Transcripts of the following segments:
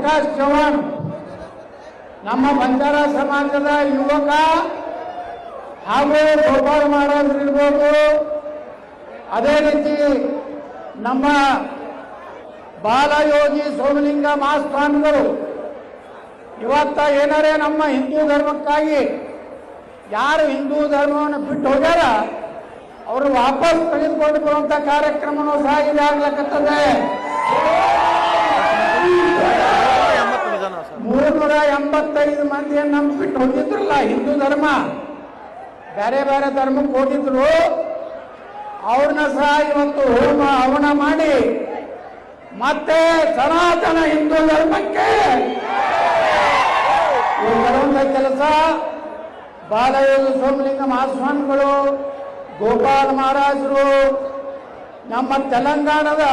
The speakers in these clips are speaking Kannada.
ಪ್ರಕಾಶ್ ಚವ್ಹಾಣ್ ನಮ್ಮ ಬಂಜಾರ ಸಮಾಜದ ಯುವಕ ಹಾಗೂ ಗೋಪಾಲ್ ಮಹಾರಾಜ್ ಇರ್ಬೋದು, ಅದೇ ರೀತಿ ನಮ್ಮ ಬಾಲಯೋಗಿ ಸೋಮಲಿಂಗ ಮಾಸ್ವಾಮಿಗಳು ಇವತ್ತ ಏನಾರೇ ನಮ್ಮ ಹಿಂದೂ ಧರ್ಮಕ್ಕಾಗಿ ಯಾರು ಹಿಂದೂ ಧರ್ಮವನ್ನು ಬಿಟ್ಟು ಹೋಗ್ಯಾರ ಅವರು ವಾಪಸ್ ತೆಗೆದುಕೊಂಡು ಬರುವಂತ ಕಾರ್ಯಕ್ರಮನೂ ಸಹ ಇಲ್ಲಿ ಆಗ್ಲಕ್ಕತ್ತದೆ. 385 ಮಂದಿಯನ್ನು ನಮ್ಮ ಬಿಟ್ಟು ಹೋಗಿದ್ರಲ್ಲ ಹಿಂದೂ ಧರ್ಮ, ಬೇರೆ ಬೇರೆ ಧರ್ಮಕ್ಕೆ ಹೋಗಿದ್ರು, ಅವ್ರನ್ನ ಸಹ ಇವತ್ತು ಹೋಮ ಹವನ ಮಾಡಿ ಮತ್ತೆ ಸನಾತನ ಹಿಂದೂ ಧರ್ಮಕ್ಕೆ ಬರುವಂತ ಕೆಲಸ ಬಾಲಯೋಗಿ ಸೋಮಲಿಂಗ ಮಹಾಸ್ವಾಮಿಗಳು, ಗೋಪಾಲ್ ಮಹಾರಾಜರು, ನಮ್ಮ ತೆಲಂಗಾಣದ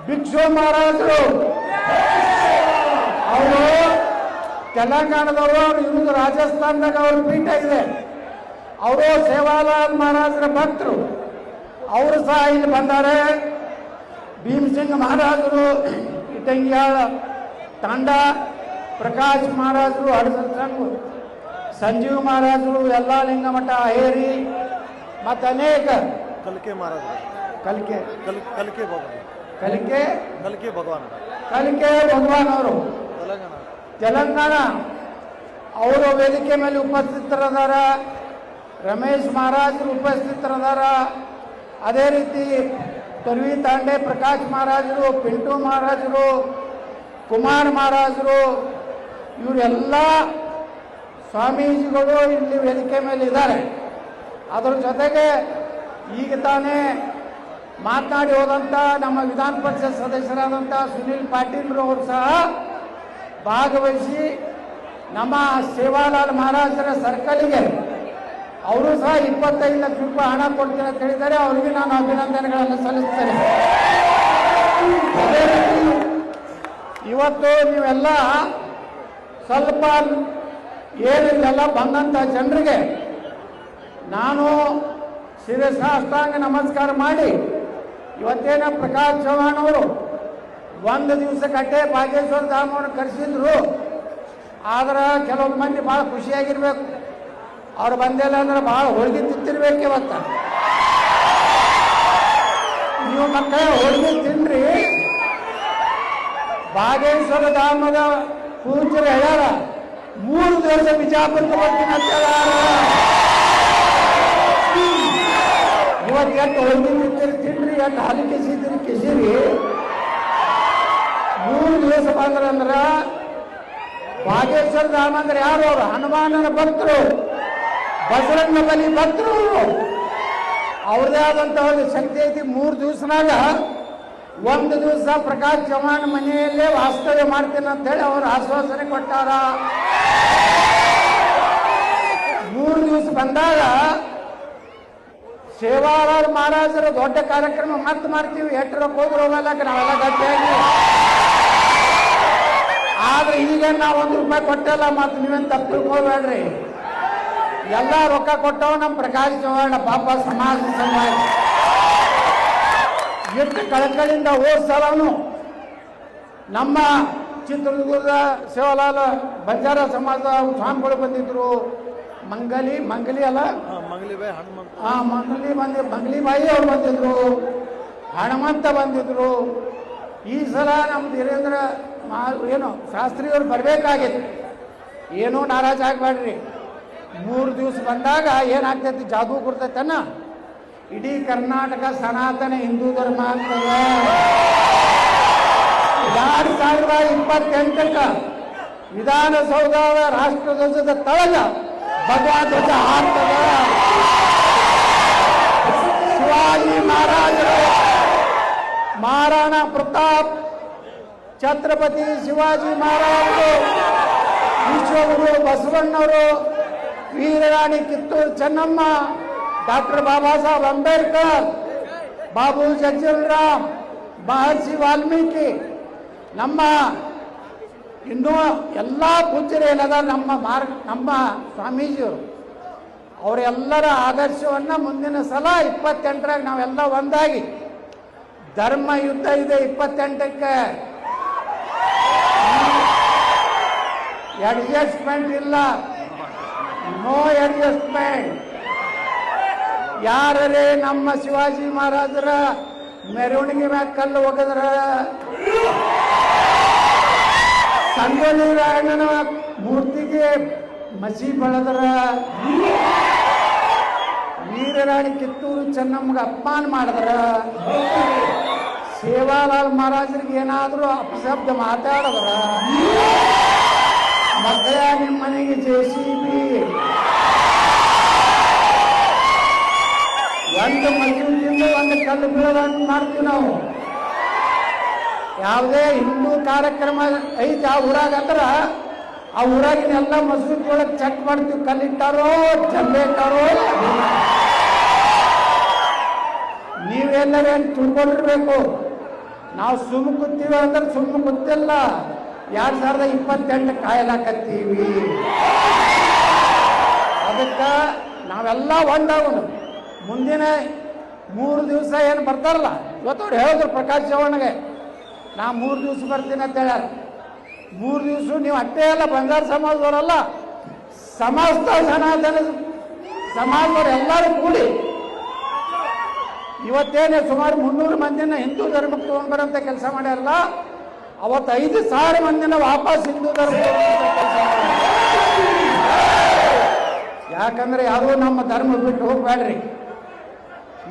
ಭಿಕ್ಷು ಮಹಾರಾಜರು, ಅವರು ತೆಲಂಗಾಣದವರು, ಇವರು ರಾಜಸ್ಥಾನದಾಗ ಅವ್ರ ಪೀಠ ಇದೆ, ಅವರು ಸೇವಾಲಾಲ್ ಮಹಾರಾಜರ ಭಕ್ತರು, ಅವರು ಸಹ ಇಲ್ಲಿ ಬಂದ್ದಾರೆ. ಭೀಮಸಿಂಗ್ ಮಹಾರಾಜರು ಇಟಂಗ್ಯಾಳ ತಾಂಡ, ಪ್ರಕಾಶ್ ಮಹಾರಾಜರು ಹಡಸಂಗ, ಸಂಜೀವ್ ಮಹಾರಾಜರು ಎಲ್ಲ ಲಿಂಗಮಠ ಹೇರಿ ಮತ್ತು ಅನೇಕ ಕಲಿಕೆ ಮಹಾರಾಜರು, ಕಲಿಕೆ ಕಲಿಕೆ ಭಗವಾನ್ ಅವರು ತೆಲಂಗಾಣ ಅವರು ವೇದಿಕೆ ಮೇಲೆ ಉಪಸ್ಥಿತರದಾರ. ರಮೇಶ್ ಮಹಾರಾಜರು ಉಪಸ್ಥಿತರದಾರ. ಅದೇ ರೀತಿ ತರ್ವಿ ತಾಂಡೆ ಪ್ರಕಾಶ್ ಮಹಾರಾಜರು, ಪಿಂಟು ಮಹಾರಾಜರು, ಕುಮಾರ್ ಮಹಾರಾಜರು, ಇವರೆಲ್ಲ ಸ್ವಾಮೀಜಿಗಳು ಇಲ್ಲಿ ವೇದಿಕೆ ಮೇಲೆ ಇದ್ದಾರೆ. ಅದರ ಜೊತೆಗೆ ಈಗ ತಾನೇ ಮಾತನಾಡಿ ಹೋದಂಥ ನಮ್ಮ ವಿಧಾನ ಪರಿಷತ್ ಸದಸ್ಯರಾದಂಥ ಸುನೀಲ್ ಪಾಟೀಲ್ ಅವರು ಸಹ ಭಾಗವಹಿಸಿ ನಮ್ಮ ಸೇವಾಲಾಲ್ ಮಹಾರಾಜರ ಸರ್ಕಲ್ಗೆ ಅವರು ಸಹ 25 ಲಕ್ಷ ರೂಪಾಯಿ ಹಣ ಕೊಡ್ತೀನಿ ಅಂತ ಹೇಳಿದ್ದಾರೆ. ಅವರಿಗೆ ನಾನು ಅಭಿನಂದನೆಗಳನ್ನು ಸಲ್ಲಿಸ್ತೇನೆ. ಅದೇ ರೀತಿ ಇವತ್ತು ನೀವೆಲ್ಲ ಸ್ವಲ್ಪ ಏನಿಲ್ಲ ಬಂದಂಥ ಜನರಿಗೆ ನಾನು ಶಿರಸಾಷ್ಟಾಂಗ ನಮಸ್ಕಾರ ಮಾಡಿ, ಇವತ್ತೇನ ಪ್ರಕಾಶ್ ಚವ್ಹಾಣ್ ಅವರು ಒಂದು ದಿವಸಕ್ಕಟ್ಟೆ ಬಾಗೇಶ್ವರ ಧಾಮವನ್ನು ಕರೆಸಿದ್ರು. ಆದ್ರೆ ಕೆಲವೊಂದು ಮಂದಿ ಭಾಳ ಖುಷಿಯಾಗಿರ್ಬೇಕು, ಅವ್ರು ಬಂದಿಲ್ಲ ಅಂದ್ರೆ ಭಾಳ ಹೋಳಿಗೆ ತಿಂತಿರ್ಬೇಕು. ಇವತ್ತ ನೀವು ಮತ್ತೆ ಹೋಳಿಗೆ ತಿನ್ರಿ. ಬಾಗೇಶ್ವರ ಧಾಮದ ಪೂಜ್ಯರು ಹೇಳ್ಯಾರ 3 ದಿವಸ ಬಿಜಾಪುರಕ್ಕೆ ಬರ್ತೀನಿ ಅಂತ ಹೇಳ್ಯಾರ. ಇವತ್ತು ಎಷ್ಟು ಹೋಳಿಗೆ ತಿನ್ರಿ, ಎಷ್ಟು ಹಾಲು ಕಿಸಿರಿ. 3 ದಿವಸ ಬಂದ್ರಂದ್ರ ಬಾಗೇಶ್ವರ ಧಾಮ ಅಂದ್ರೆ ಯಾರು? ಅವರು ಹನುಮಾನನ ಭಕ್ತರು, ಬಸವಣ್ಣ ಬಲಿ ಭಕ್ತರು. ಅವ್ರದೇ ಆದಂತ ಒಂದು ಶಕ್ತಿ ಐತಿ. 3 ದಿವಸನಾಗ 1 ದಿವಸ ಪ್ರಕಾಶ್ ಚವ್ಹಾಣ್ ಮನೆಯಲ್ಲೇ ವಾಸ್ತವ್ಯ ಮಾಡ್ತೀನಿ ಅಂತ ಹೇಳಿ ಅವರು ಆಶ್ವಾಸನೆ ಕೊಟ್ಟಾರ. 3 ದಿವಸ ಬಂದಾಗ ಸೇವಾಲಾಲ್ ಮಹಾರಾಜರ ದೊಡ್ಡ ಕಾರ್ಯಕ್ರಮ ಮತ್ತೆ ಮಾಡ್ತೀವಿ. ಎಷ್ಟು ರೊಕ್ಕ ಹೋದ್ರು ಹೋಗಲ್ಲಕ್ಕೆ ನಾವೆಲ್ಲ ಗಟ್ಟಿಯಾಗಿ. ಆದ್ರೆ ಈಗ ನಾವು 1 ರೂಪಾಯಿ ಕೊಟ್ಟಲ್ಲ, ಮತ್ತೆ ನೀವೇನು ತಪ್ಪು ತಿಳ್ಕೊಬೇಡ್ರಿ. ಎಲ್ಲ ರೊಕ್ಕ ಕೊಟ್ಟವ ನಮ್ಮ ಪ್ರಕಾಶ್ ಚವ್ಹಾಣ್ ಪಾಪ ಸಮಾಜ ಎಷ್ಟು ಕಳಕಳಿಯಿಂದ ಸಲನು ನಮ್ಮ ಚಿತ್ರದುರ್ಗದ ಸೇವಾಲಾಲ್ ಬಂಜಾರ ಸಮಾಜದ ಸ್ವಾಮಿಗಳು ಬಂದಿದ್ರು. ಮಂಗಲಿ ಅಲ್ಲ, ಮಂಗಲಿ ಬಾಯಿ ಅವ್ರು ಬಂದಿದ್ರು, ಹನುಮಂತ ಬಂದಿದ್ರು. ಈ ಸಲ ನಮ್ಮ ಧೀರೇಂದ್ರ ಏನು ಶಾಸ್ತ್ರಿಯವ್ರು ಬರಬೇಕಾಗಿತ್ತು. ಏನೂ ನಾರಾಜ್ ಆಗಬೇಡ್ರಿ. 3 ದಿವಸ ಬಂದಾಗ ಏನಾಗ್ತೈತಿ, ಜಾದೂ ಕೊಡ್ತೈತನ್ನ ಇಡೀ ಕರ್ನಾಟಕ ಸನಾತನ ಹಿಂದೂ ಧರ್ಮ ಆಗ್ತದೆ. 2028 ವಿಧಾನಸೌಧದ ರಾಷ್ಟ್ರಧ್ವಜದ ತಳಗ ಭಗವಾ ಧ್ವಜ ಹಾರ್ತದ. ಶಿವಾಜಿ ಮಹಾರಾಜರು, ಮಹಾರಾಣಾ ಪ್ರತಾಪ್, ಛತ್ರಪತಿ ಶಿವಾಜಿ ಮಹಾರಾಜರು, ವಿಶ್ವಗುರು ಬಸವಣ್ಣವರು, ವೀರರಾಣಿ ಕಿತ್ತೂರು ಚೆನ್ನಮ್ಮ, ಡಾಕ್ಟರ್ ಬಾಬಾ ಸಾಹೇಬ್ ಅಂಬೇಡ್ಕರ್, ಬಾಬು ಜಗಜೀವನರಾಮ್, ಮಹರ್ಷಿ ವಾಲ್ಮೀಕಿ, ನಮ್ಮ ಇನ್ನೂ ಎಲ್ಲ ಪೂಜ್ಯರು ಏನದ ನಮ್ಮ ಸ್ವಾಮೀಜಿಯವರು, ಅವರೆಲ್ಲರ ಆದರ್ಶವನ್ನು ಮುಂದಿನ ಸಲ 28ರಾಗ ನಾವೆಲ್ಲ ಒಂದಾಗಿ ಧರ್ಮ ಯುದ್ಧ ಇದೆ 28ಕ್ಕೆ. ಅಡ್ಜಸ್ಟ್ಮೆಂಟ್ ಇಲ್ಲ, ನೋ ಅಡ್ಜಸ್ಟ್ಮೆಂಟ್. ಯಾರೇ ನಮ್ಮ ಶಿವಾಜಿ ಮಹಾರಾಜರ ಮೆರವಣಿಗೆ ಮ್ಯಾಗ ಕಲ್ಲು ಒಗದ್ರ, ಸಂಗೊಳ್ಳಿ ರಾಯಣ್ಣನ ಮೂರ್ತಿಗೆ ಮಸಿ ಬೆಳೆದ್ರ, ವೀರರಾಣಿ ಕಿತ್ತೂರು ಚೆನ್ನಮ್ಮಗೆ ಅಪಮಾನ ಮಾಡಿದ್ರ, ಸೇವಾಲಾಲ್ ಮಹಾರಾಜರಿಗೆ ಏನಾದರೂ ಅಪಶಬ್ದ ಮಾತಾಡಿದ್ರ, ಮತ್ತೆ ನಿಮ್ಮ ಮನೆಗೆ JCB ಒಂದು ಮಸೀದಿಯಿಂದ ಒಂದು ಕಲ್ಲು ಬೀಳದಂಗೆ ಮಾಡ್ತೀವಿ ನಾವು. ಯಾವುದೇ ಹಿಂದೂ ಕಾರ್ಯಕ್ರಮ ಐತಿ ಆ ಊರಾಗ ಅಂದ್ರೆ ಆ ಊರಾಗಿನ ಎಲ್ಲ ಮಸೂದಿ ಒಳಗೆ ಚೆಕ್ ಮಾಡ್ತೀವಿ, ಕಲ್ಲಿಟ್ಟಾರೋ ಜಂಬೆ ಇಟ್ಟಾರೋ. ನೀವೆಲ್ಲರೇನು ತಿಳ್ಕೊಂಡಿರ್ಬೇಕು, ನಾವು ಸುಮ್ಮ ಕೂತೀವಿ ಅಂದ್ರೆ ಸುಮ್ಮ ಗೊತ್ತಿಲ್ಲ, 2028 ಕಾಯಲಾಕತ್ತೀವಿ. ಅದಕ್ಕೆ ನಾವೆಲ್ಲ ಒಂದಾಗೋಣ. ಮುಂದಿನ 3 ದಿವಸ ಏನು ಬರ್ತಾರಲ್ಲ, ಇವತ್ತು ಅವ್ರು ಹೇಳಿದ್ರು ಪ್ರಕಾಶ್ ಚವ್ಹಾಣ್ಗೆ, ನಾ 3 ದಿವಸ ಬರ್ತೀನಿ ಅಂತ ಹೇಳ್ಯಾರ. 3 ದಿವಸ ನೀವು ಅಷ್ಟೇ ಅಲ್ಲ, ಬಂಗಾರ ಸಮಾಜದವರಲ್ಲ, ಸಮಸ್ತ ಸನಾತನ ಸಮಾಜದವ್ರು ಎಲ್ಲರೂ ಕೂಡಿ ಇವತ್ತೇನೆ ಸುಮಾರು 300 ಮಂದಿನ ಹಿಂದೂ ಧರ್ಮಕ್ಕೆ ತಗೊಂಡ್ಬರಂತ ಕೆಲಸ ಮಾಡ್ಯಾರಲ್ಲ, ಅವತ್ತು 5,000 ಮಂದಿನ ವಾಪಸ್ ಹಿಂದೂ ಧರ್ಮಕ್ಕೆ ಕೆಲಸ ಮಾಡ್ಯಾರ. ಯಾಕಂದ್ರೆ ಯಾರೂ ನಮ್ಮ ಧರ್ಮ ಬಿಟ್ಟು ಹೋಗ್ಬೇಡ್ರಿ.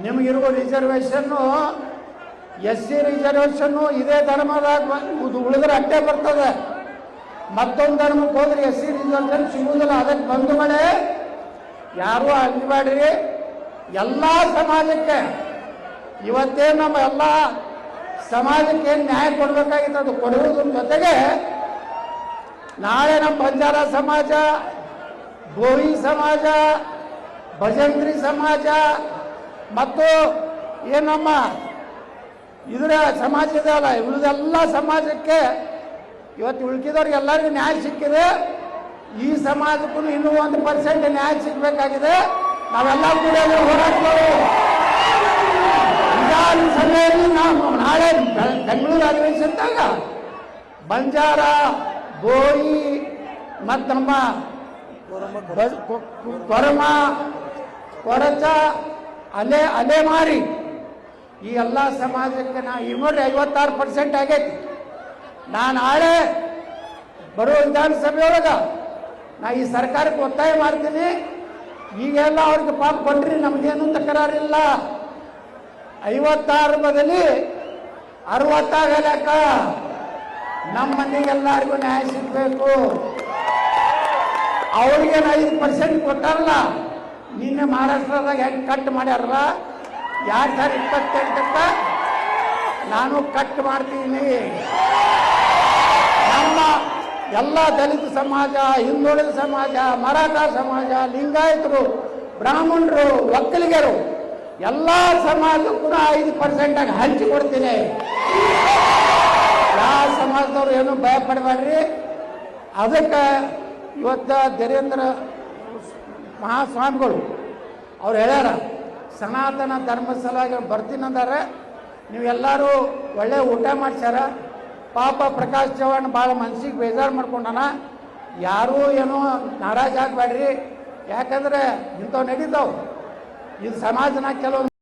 ನಿಮಗಿರುವ ರಿಸರ್ವೇಷನ್ನು SC ರಿಸರ್ವೇಷನ್ನು ಇದೇ ಧರ್ಮದಾಗ ಉಳಿದ್ರೆ ಅಟ್ಟೆ ಬರ್ತದೆ. ಮತ್ತೊಂದು ಧರ್ಮಕ್ಕೆ ಹೋದ್ರೆ SC ರಿಸರ್ವೇಷನ್ ಸಿಗುವುದಿಲ್ಲ. ಅದಕ್ಕೆ ಬಂಧುಗಳೇ ಯಾರೂ ಅಂಜಬೇಡ್ರಿ. ಎಲ್ಲ ಸಮಾಜಕ್ಕೆ ಇವತ್ತೇ ನಮ್ಮ ಎಲ್ಲ ಸಮಾಜಕ್ಕೆ ನ್ಯಾಯ ಕೊಡಬೇಕಾಗಿತ್ತು, ಅದು ಕೊಡುವುದ್ರ ಜೊತೆಗೆ ನಾಳೆ ನಮ್ಮ ಬಂಜಾರ ಸಮಾಜ, ಬೋವಿ ಸಮಾಜ, ಭಜಂತ್ರಿ ಸಮಾಜ ಮತ್ತು ಏನಮ್ಮ ಇದರ ಸಮಾಜ ಇದೆ ಅಲ್ಲ, ಉಳಿದೆಲ್ಲ ಸಮಾಜಕ್ಕೆ ಇವತ್ತು ಉಳ್ಕಿದವ್ರಿಗೆ ಎಲ್ಲರಿಗೂ ನ್ಯಾಯ ಸಿಕ್ಕಿದೆ. ಈ ಸಮಾಜಕ್ಕೂ ಇನ್ನೂ 1% ನ್ಯಾಯ ಸಿಗಬೇಕಾಗಿದೆ. ನಾವೆಲ್ಲ ಕೂಡ ಹೋರಾಟಗಳು ವಿಧಾನಸಭೆಯಲ್ಲಿ ನಾವು ನಾಳೆ ಬೆಂಗಳೂರು ಅಧಿವೇಶನದಾಗ ಬಂಜಾರ, ಬೋಯಿ ಮತ್ತು ನಮ್ಮ ಕೊರಮ, ಕೊರಚ, ಅಲೆಮಾರಿ ಈ ಎಲ್ಲ ಸಮಾಜಕ್ಕೆ ನಾ ಈಗ ನೋಡ್ರಿ 56% ಆಗೈತಿ. ನಾನು ನಾಳೆ ಬರೋ ವಿಧಾನಸಭೆಯೊಳಗೆ ನಾ ಈ ಸರ್ಕಾರಕ್ಕೆ ಒತ್ತಾಯ ಮಾಡ್ತೀನಿ, ಈಗೆಲ್ಲ ಅವ್ರಿಗೆ ಪಾಪ ಕೊಡ್ರಿ, ನಮಗೇನು ತಕರಾರಿಲ್ಲ. 56 ಬದಲಿ 60 ಆಗಲಕ್ಕ ನಮ್ಮ ಮನೆಗೆಲ್ಲರಿಗೂ ನ್ಯಾಯ ಸಿಗಬೇಕು. ಅವ್ರಿಗೇನು 5% ಕೊಟ್ಟಾರಲ್ಲ, ನಿನ್ನೆ ಮಹಾರಾಷ್ಟ್ರದಾಗ ಹೆಂಗೆ ಕಟ್ ಮಾಡ್ಯಾರಲ್ಲ, 2028 ನಾನು ಕಟ್ ಮಾಡ್ತೀನಿ. ನಮ್ಮ ಎಲ್ಲ ದಲಿತ ಸಮಾಜ, ಹಿಂದುಳಿದ ಸಮಾಜ, ಮರಾಠ ಸಮಾಜ, ಲಿಂಗಾಯತರು, ಬ್ರಾಹ್ಮಣರು, ಒಕ್ಕಲಿಗರು ಎಲ್ಲ ಸಮಾಜಕ್ಕೂ 5% ಆಗಿ ಹಂಚಿಕೊಡ್ತೀನಿ. ಯಾವ ಸಮಾಜದವ್ರು ಏನು ಭಯ ಪಡಬೇಡ್ರಿ. ಅದಕ್ಕೆ ಇವತ್ತು ಧೀರೇಂದ್ರ ಮಹಾಸ್ವಾಮಿಗಳು ಅವ್ರು ಹೇಳ್ಯಾರ, ಸನಾತನ ಧರ್ಮ ಸಲುವಾಗಿ ಬರ್ತೀನಂದಾರೆ. ನೀವೆಲ್ಲರೂ ಒಳ್ಳೆ ಊಟ ಮಾಡ್ಸ್ಯಾರ. ಪಾಪ ಪ್ರಕಾಶ್ ಚವ್ಹಾಣ್ ಭಾಳ ಮನ್ಸಿಗೆ ಬೇಜಾರು ಮಾಡ್ಕೊಂಡಾನ. ಯಾರೂ ಏನೋ ನಾರಾಜ್ ಆಗಬೇಡ್ರಿ. ಯಾಕಂದ್ರೆ ಇಂಥವು ನಡೀತಾವೆ. ಇದು ಸಮಾಜನ ಕೆಲವು